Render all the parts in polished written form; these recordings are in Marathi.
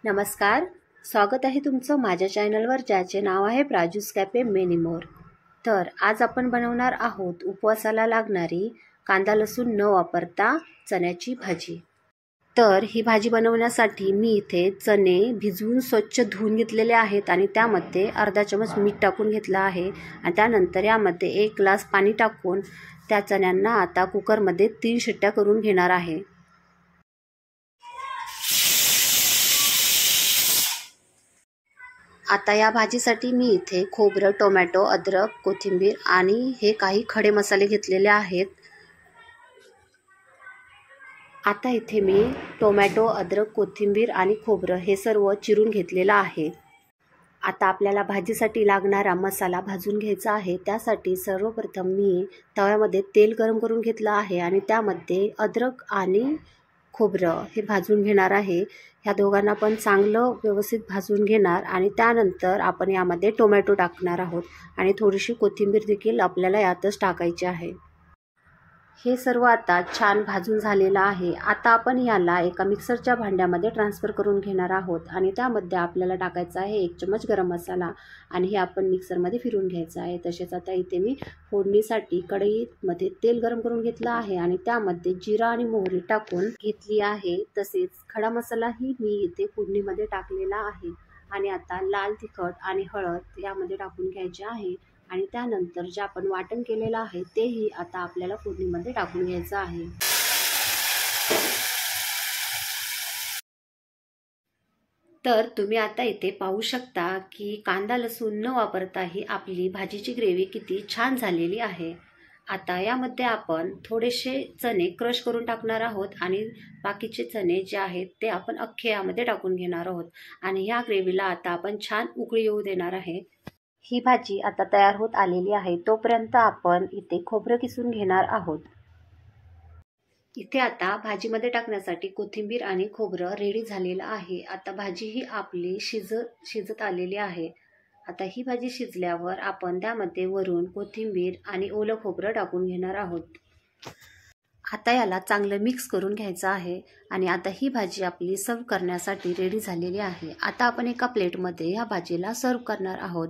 नमस्कार, स्वागत आहे तुमचं माझ्या चॅनलवर, ज्याचे नाव आहे प्राजूस कॅफे मेनी मोर। तर आज आपण बनवणार आहोत उपवासाला लागणारी कांदा लसूण न वापरता चण्याची भाजी। तर ही भाजी बनवण्यासाठी मी इथे चणे भिजवून स्वच्छ धुवून घेतलेले आहेत आणि त्यामध्ये अर्धा चमच मीठ टाकून घेतला आहे आणि त्यानंतर यामध्ये 1 ग्लास पाणी टाकून त्या चण्यांना आता कुकरमध्ये 3 शिट्ट्या करून घेणार आहे। आता या भाजीसाठी मी इथे खोबरं, टोमॅटो, अद्रक, कोथिंबीर आणि हे काही खडे मसाले घेतलेले आहेत। आता इथे मी टोमॅटो, अद्रक, कोथिंबीर आणि खोबरं हे सर्व चिरून घेतलेलं आहे। आता आपल्याला भाजीसाठी लागणारा मसाला भाजून घ्यायचा आहे। त्यासाठी सर्वप्रथम मी तव्यामध्ये तेल गरम करून घेतलं आहे आणि त्यामध्ये अद्रक आणि खोबरं हे भाजून घेणार आहे। ह्या दोघांना पण चांगलं व्यवस्थित भाजून घेणार आणि त्यानंतर आपण यामध्ये टोमॅटो टाकणार आहोत आणि थोडीशी कोथिंबीर देखील आपल्याला यातच टाकायची आहे। हे सर्व आता छान भाजून झालेलं आहे। आता आपण याला एका मिक्सरच्या भांड्यामध्ये ट्रान्सफर करून घेणार आहोत आणि त्यामध्ये आपल्याला टाकायचा आहे 1 चमच गरम मसाला आणि हे आपण मिक्सरमध्ये फिरवून घ्यायचं आहे। तसेच आता इथे मी फोडणीसाठी कढईमध्ये तेल गरम करून घेतलं आहे आणि त्यामध्ये जिरा आणि मोहरी टाकून घेतली आहे। तसेच खडा मसालाही मी इथे फोडणीमध्ये टाकलेला आहे आणि आता लाल तिखट आणि हळद यामध्ये टाकून घ्यायचे आहे आणि त्यानंतर जे आपण वाटण केलेलं आहे तेही आता आपल्याला फोडणीमध्ये टाकून घ्यायचं आहे। तर तुम्ही आता इथे पाहू शकता की कांदा लसूण न वापरताही आपली भाजीची ग्रेव्ही किती छान झालेली आहे। आता यामध्ये आपण थोडेसे चणे क्रश करून टाकणार आहोत आणि बाकीचे चणे जे आहेत ते आपण अख्खे यामध्ये टाकून घेणार आहोत आणि ह्या ग्रेव्हीला आता आपण छान उकळी येऊ देणार आहे। ही भाजी आता तयार होत आलेली आहे। तोपर्यंत आपण इथे खोबरं किसून घेणार आहोत। इथे आता भाजीमध्ये टाकण्यासाठी कोथिंबीर आणि खोबरं रेडी झालेलं आहे। आता भाजी ही आपली शिजत आलेली आहे। आता ही भाजी शिजल्यावर आपण त्यामध्ये वरून कोथिंबीर आणि ओलं खोबरं टाकून घेणार आहोत। आता याला चांगलं मिक्स करून घ्यायचं आहे आणि आता ही भाजी आपली सर्व करण्यासाठी रेडी झालेली आहे। आता आपण एका प्लेटमध्ये ह्या भाजीला सर्व करणार आहोत।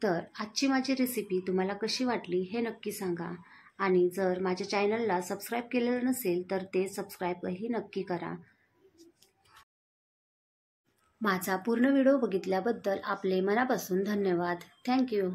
तर आजची माझी रेसिपी तुम्हाला कशी वाटली हे नक्की सांगा आणि जर माझ्या चॅनलला सबस्क्राईब केलेलं नसेल तर ते सबस्क्राईबही नक्की करा। माझा पूर्ण व्हिडिओ बघितल्याबद्दल आपले मनापासून धन्यवाद। थँक्यू।